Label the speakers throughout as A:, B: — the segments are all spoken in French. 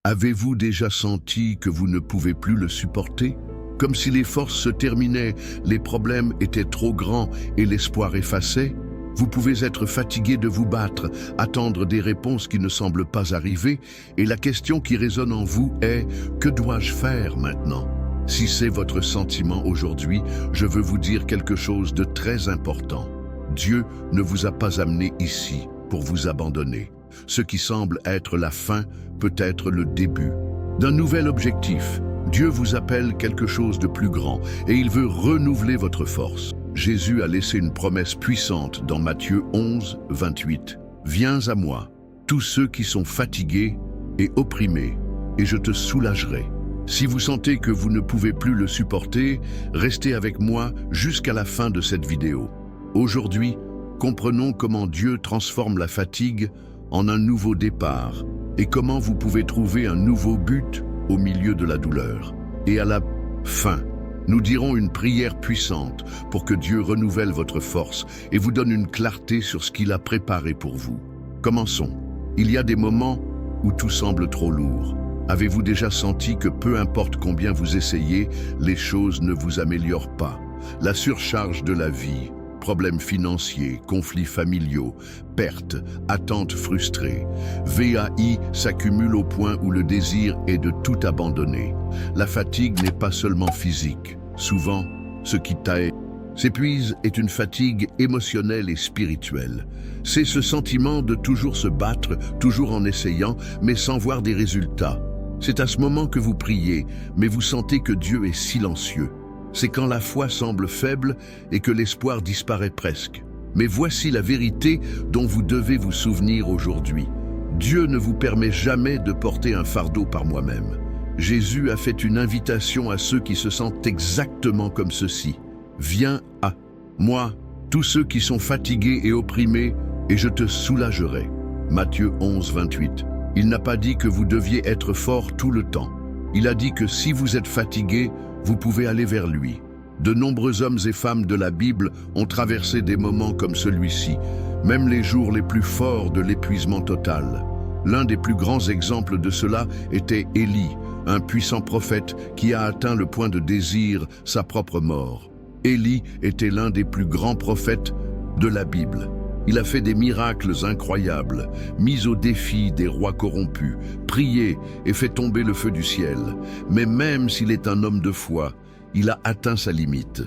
A: Avez-vous déjà senti que vous ne pouvez plus le supporter? Comme si les forces se terminaient, les problèmes étaient trop grands et l'espoir effacé? Vous pouvez être fatigué de vous battre, attendre des réponses qui ne semblent pas arriver, et la question qui résonne en vous est « Que dois-je faire maintenant ?» Si c'est votre sentiment aujourd'hui, je veux vous dire quelque chose de très important. Dieu ne vous a pas amené ici pour vous abandonner. Ce qui semble être la fin peut être le début d'un nouvel objectif. Dieu vous appelle quelque chose de plus grand et il veut renouveler votre force. Jésus a laissé une promesse puissante dans Matthieu 11, 28. « Viens à moi, tous ceux qui sont fatigués et opprimés, et je te soulagerai. » Si vous sentez que vous ne pouvez plus le supporter, restez avec moi jusqu'à la fin de cette vidéo. Aujourd'hui, comprenons comment Dieu transforme la fatigue en un nouveau départ et comment vous pouvez trouver un nouveau but au milieu de la douleur. Et à la fin, nous dirons une prière puissante pour que Dieu renouvelle votre force et vous donne une clarté sur ce qu'il a préparé pour vous. Commençons. Il y a des moments où tout semble trop lourd. Avez-vous déjà senti que peu importe combien vous essayez, les choses ne vous améliorent pas? La surcharge de la vie, problèmes financiers, conflits familiaux, pertes, attentes frustrées. VAI s'accumule au point où le désir est de tout abandonner. La fatigue n'est pas seulement physique. Souvent, ce qui s'épuise est une fatigue émotionnelle et spirituelle. C'est ce sentiment de toujours se battre, toujours en essayant, mais sans voir des résultats. C'est à ce moment que vous priez, mais vous sentez que Dieu est silencieux. C'est quand la foi semble faible et que l'espoir disparaît presque. Mais voici la vérité dont vous devez vous souvenir aujourd'hui. Dieu ne vous permet jamais de porter un fardeau par moi-même. Jésus a fait une invitation à ceux qui se sentent exactement comme ceci. « Viens à moi, tous ceux qui sont fatigués et opprimés, et je te soulagerai. » Matthieu 11, 28. Il n'a pas dit que vous deviez être fort tout le temps. Il a dit que si vous êtes fatigué, vous pouvez aller vers lui. De nombreux hommes et femmes de la Bible ont traversé des moments comme celui-ci, même les jours les plus forts de l'épuisement total. L'un des plus grands exemples de cela était Élie, un puissant prophète qui a atteint le point de désir sa propre mort. Élie était l'un des plus grands prophètes de la Bible. Il a fait des miracles incroyables, mis au défi des rois corrompus, prié et fait tomber le feu du ciel. Mais même s'il est un homme de foi, il a atteint sa limite.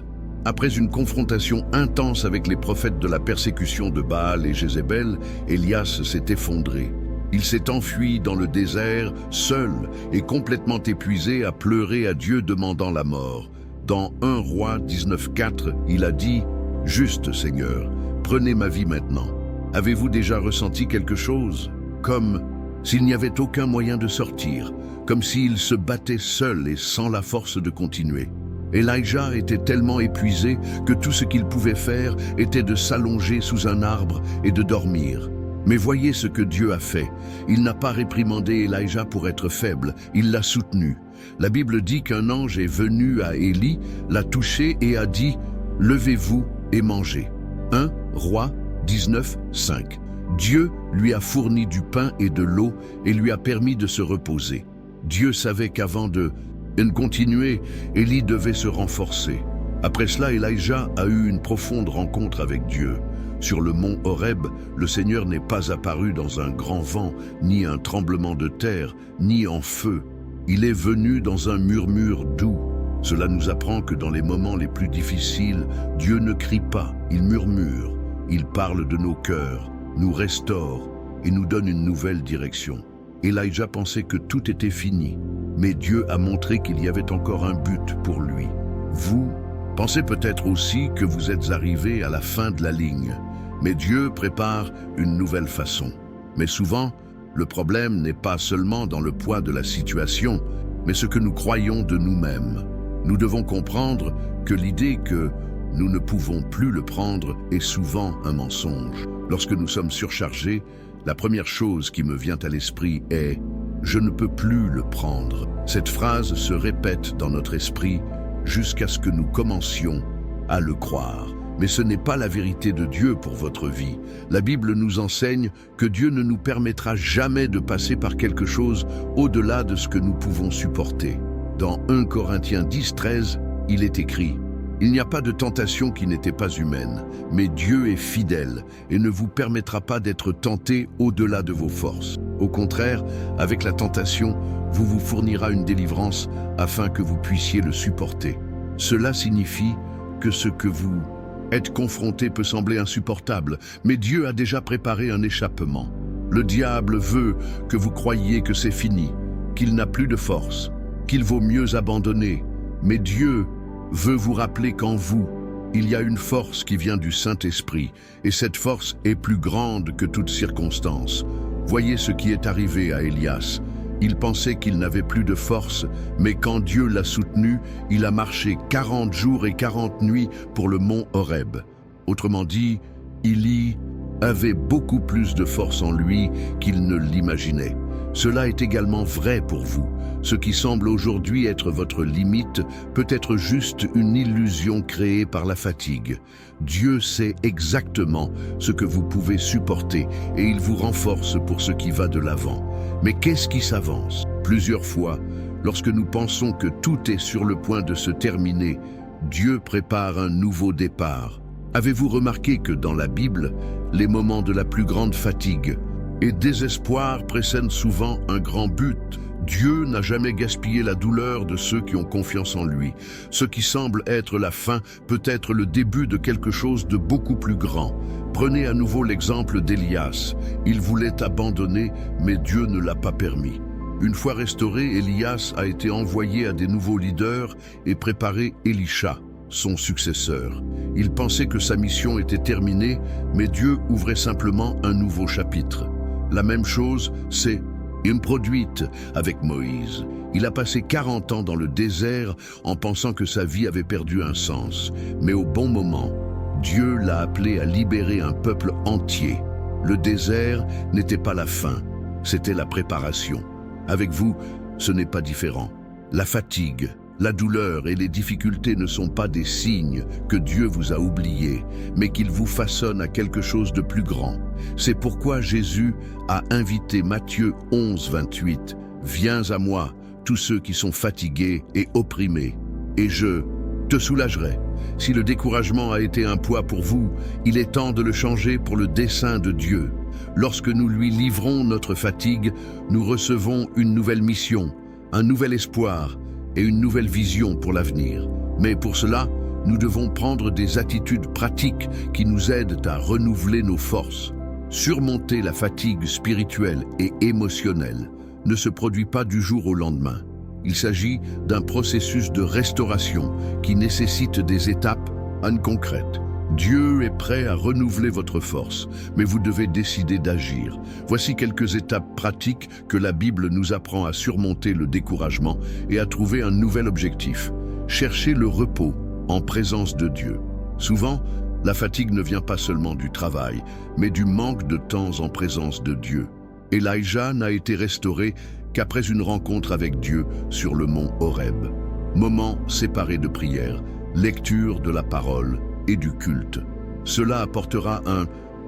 A: Après une confrontation intense avec les prophètes de la persécution de Baal et Jézabel, Élias s'est effondré. Il s'est enfui dans le désert, seul et complètement épuisé, à pleurer à Dieu demandant la mort. Dans 1 Roi 19,4, il a dit « Juste Seigneur, prenez ma vie maintenant. » Avez-vous déjà ressenti quelque chose? Comme s'il n'y avait aucun moyen de sortir, comme s'il se battait seul et sans la force de continuer. Elijah était tellement épuisé que tout ce qu'il pouvait faire était de s'allonger sous un arbre et de dormir. Mais voyez ce que Dieu a fait. Il n'a pas réprimandé Elijah pour être faible, il l'a soutenu. La Bible dit qu'un ange est venu à Élie, l'a touché et a dit « Levez-vous et mangez ». 1 Roi 19, 5. Dieu lui a fourni du pain et de l'eau et lui a permis de se reposer. Dieu savait qu'avant de continuer, Élie devait se renforcer. Après cela, Elijah a eu une profonde rencontre avec Dieu. Sur le mont Horeb, le Seigneur n'est pas apparu dans un grand vent, ni un tremblement de terre, ni en feu. Il est venu dans un murmure doux. Cela nous apprend que dans les moments les plus difficiles, Dieu ne crie pas, il murmure. Il parle de nos cœurs, nous restaure et nous donne une nouvelle direction. Elijah pensait que tout était fini, mais Dieu a montré qu'il y avait encore un but pour lui. Vous pensez peut-être aussi que vous êtes arrivé à la fin de la ligne, mais Dieu prépare une nouvelle façon. Mais souvent, le problème n'est pas seulement dans le poids de la situation, mais ce que nous croyons de nous-mêmes. Nous devons comprendre que l'idée que nous ne pouvons plus le prendre est souvent un mensonge. Lorsque nous sommes surchargés, la première chose qui me vient à l'esprit est « je ne peux plus le prendre ». Cette phrase se répète dans notre esprit jusqu'à ce que nous commencions à le croire. Mais ce n'est pas la vérité de Dieu pour votre vie. La Bible nous enseigne que Dieu ne nous permettra jamais de passer par quelque chose au-delà de ce que nous pouvons supporter. Dans 1 Corinthiens 10, 13, il est écrit: « Il n'y a pas de tentation qui n'était pas humaine, mais Dieu est fidèle et ne vous permettra pas d'être tenté au-delà de vos forces. Au contraire, avec la tentation, vous fournira une délivrance afin que vous puissiez le supporter. » Cela signifie que ce que vous êtes confronté peut sembler insupportable, mais Dieu a déjà préparé un échappement. Le diable veut que vous croyiez que c'est fini, qu'il n'a plus de force, qu'il vaut mieux abandonner, mais Dieu veut vous rappeler qu'en vous, il y a une force qui vient du Saint-Esprit, et cette force est plus grande que toute circonstance. Voyez ce qui est arrivé à Élias. Il pensait qu'il n'avait plus de force, mais quand Dieu l'a soutenu, il a marché 40 jours et 40 nuits pour le mont Horeb. Autrement dit, Élie avait beaucoup plus de force en lui qu'il ne l'imaginait. Cela est également vrai pour vous. Ce qui semble aujourd'hui être votre limite peut être juste une illusion créée par la fatigue. Dieu sait exactement ce que vous pouvez supporter et il vous renforce pour ce qui va de l'avant. Mais qu'est-ce qui s'avance? Plusieurs fois, lorsque nous pensons que tout est sur le point de se terminer, Dieu prépare un nouveau départ. Avez-vous remarqué que dans la Bible, les moments de la plus grande fatigue et désespoir précèdent souvent un grand but? Dieu n'a jamais gaspillé la douleur de ceux qui ont confiance en lui. Ce qui semble être la fin peut être le début de quelque chose de beaucoup plus grand. Prenez à nouveau l'exemple d'Élias. Il voulait abandonner, mais Dieu ne l'a pas permis. Une fois restauré, Élias a été envoyé à des nouveaux leaders et préparé Élisha, son successeur. Il pensait que sa mission était terminée, mais Dieu ouvrait simplement un nouveau chapitre. La même chose s'est produite avec Moïse. Il a passé 40 ans dans le désert en pensant que sa vie avait perdu un sens. Mais au bon moment, Dieu l'a appelé à libérer un peuple entier. Le désert n'était pas la fin, c'était la préparation. Avec vous, ce n'est pas différent. La fatigue, la douleur et les difficultés ne sont pas des signes que Dieu vous a oubliés, mais qu'il vous façonne à quelque chose de plus grand. C'est pourquoi Jésus a invité Matthieu 11, 28. « Viens à moi, tous ceux qui sont fatigués et opprimés, et je te soulagerai. » Si le découragement a été un poids pour vous, il est temps de le changer pour le dessein de Dieu. Lorsque nous lui livrons notre fatigue, nous recevons une nouvelle mission, un nouvel espoir et une nouvelle vision pour l'avenir. Mais pour cela, nous devons prendre des attitudes pratiques qui nous aident à renouveler nos forces. Surmonter la fatigue spirituelle et émotionnelle ne se produit pas du jour au lendemain. Il s'agit d'un processus de restauration qui nécessite des étapes concrètes. Dieu est prêt à renouveler votre force, mais vous devez décider d'agir. Voici quelques étapes pratiques que la Bible nous apprend à surmonter le découragement et à trouver un nouvel objectif. Cherchez le repos en présence de Dieu. Souvent, la fatigue ne vient pas seulement du travail, mais du manque de temps en présence de Dieu. Elijah n'a été restauré qu'après une rencontre avec Dieu sur le mont Horeb. Moment séparé de prière, lecture de la parole et du culte. Cela apportera un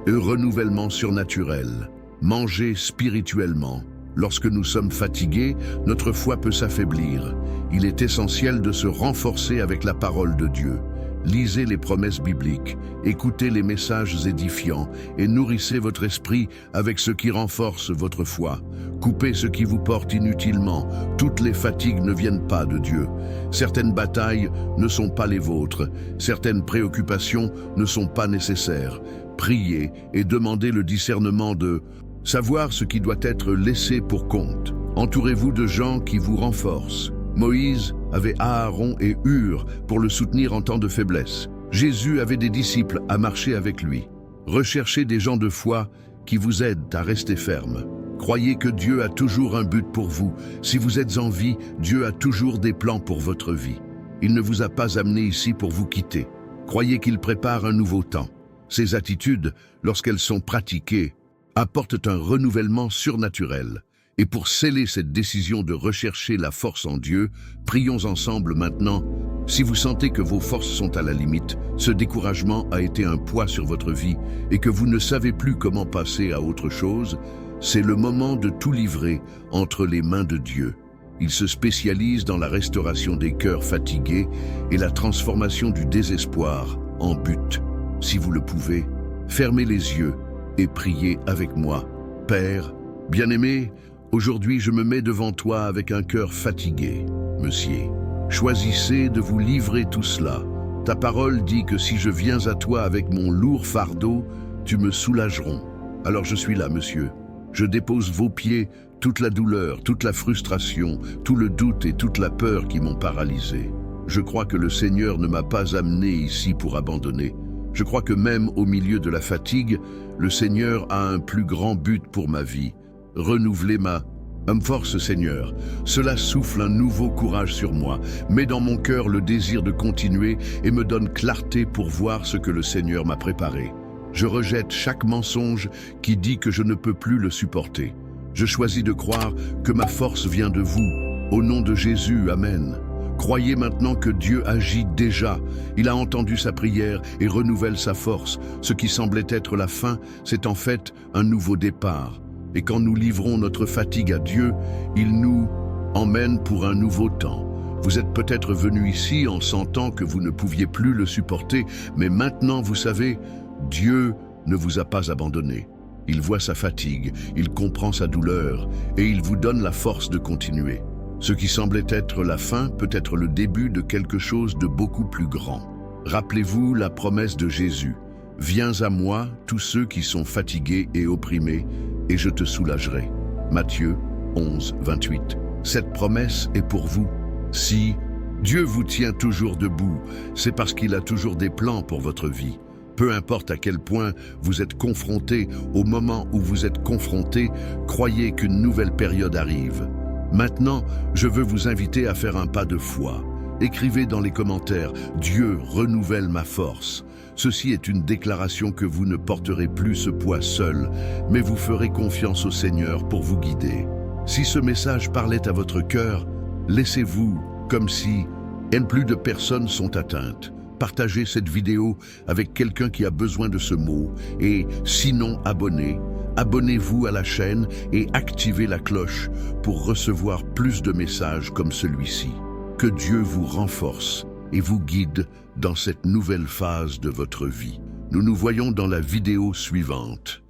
A: renouvellement surnaturel. Mangez spirituellement. Lorsque nous sommes fatigués, notre foi peut s'affaiblir. Il est essentiel de se renforcer avec la parole de Dieu. Lisez les promesses bibliques, écoutez les messages édifiants et nourrissez votre esprit avec ce qui renforce votre foi. Coupez ce qui vous porte inutilement. Toutes les fatigues ne viennent pas de Dieu. Certaines batailles ne sont pas les vôtres. Certaines préoccupations ne sont pas nécessaires. Priez et demandez le discernement de savoir ce qui doit être laissé pour compte. Entourez-vous de gens qui vous renforcent. Moïse avait Aaron et Hur pour le soutenir en temps de faiblesse. Jésus avait des disciples à marcher avec lui. Recherchez des gens de foi qui vous aident à rester ferme. Croyez que Dieu a toujours un but pour vous. Si vous êtes en vie, Dieu a toujours des plans pour votre vie. Il ne vous a pas amené ici pour vous quitter. Croyez qu'il prépare un nouveau temps. Ces attitudes, lorsqu'elles sont pratiquées, apportent un renouvellement surnaturel. Et pour sceller cette décision de rechercher la force en Dieu, prions ensemble maintenant. Si vous sentez que vos forces sont à la limite, ce découragement a été un poids sur votre vie et que vous ne savez plus comment passer à autre chose, c'est le moment de tout livrer entre les mains de Dieu. Il se spécialise dans la restauration des cœurs fatigués et la transformation du désespoir en but. Si vous le pouvez, fermez les yeux et priez avec moi. Père, bien-aimé, aujourd'hui je me mets devant toi avec un cœur fatigué. Monsieur, choisissez de vous livrer tout cela. Ta parole dit que si je viens à toi avec mon lourd fardeau, tu me soulagerons. Alors je suis là, monsieur. Je dépose vos pieds toute la douleur, toute la frustration, tout le doute et toute la peur qui m'ont paralysé. Je crois que le Seigneur ne m'a pas amené ici pour abandonner. Je crois que même au milieu de la fatigue, le Seigneur a un plus grand but pour ma vie. Renouveler ma force, Seigneur. Cela souffle un nouveau courage sur moi, met dans mon cœur le désir de continuer et me donne clarté pour voir ce que le Seigneur m'a préparé. Je rejette chaque mensonge qui dit que je ne peux plus le supporter. Je choisis de croire que ma force vient de vous. Au nom de Jésus, Amen. Croyez maintenant que Dieu agit déjà. Il a entendu sa prière et renouvelle sa force. Ce qui semblait être la fin, c'est en fait un nouveau départ. Et quand nous livrons notre fatigue à Dieu, il nous emmène pour un nouveau temps. Vous êtes peut-être venu ici en sentant que vous ne pouviez plus le supporter, mais maintenant, vous savez, Dieu ne vous a pas abandonné. Il voit sa fatigue, il comprend sa douleur et il vous donne la force de continuer. Ce qui semblait être la fin peut être le début de quelque chose de beaucoup plus grand. Rappelez-vous la promesse de Jésus. « Viens à moi, tous ceux qui sont fatigués et opprimés, et je te soulagerai. » Matthieu 11, 28. Cette promesse est pour vous. Si Dieu vous tient toujours debout, c'est parce qu'il a toujours des plans pour votre vie. Peu importe à quel point vous êtes confronté, au moment où vous êtes confronté, croyez qu'une nouvelle période arrive. Maintenant, je veux vous inviter à faire un pas de foi. Écrivez dans les commentaires « Dieu renouvelle ma force ». Ceci est une déclaration que vous ne porterez plus ce poids seul, mais vous ferez confiance au Seigneur pour vous guider. Si ce message parlait à votre cœur, laissez-vous comme si plus de personnes sont atteintes. Partagez cette vidéo avec quelqu'un qui a besoin de ce mot et sinon abonnez-vous à la chaîne et activez la cloche pour recevoir plus de messages comme celui-ci. Que Dieu vous renforce et vous guide dans cette nouvelle phase de votre vie. Nous nous voyons dans la vidéo suivante.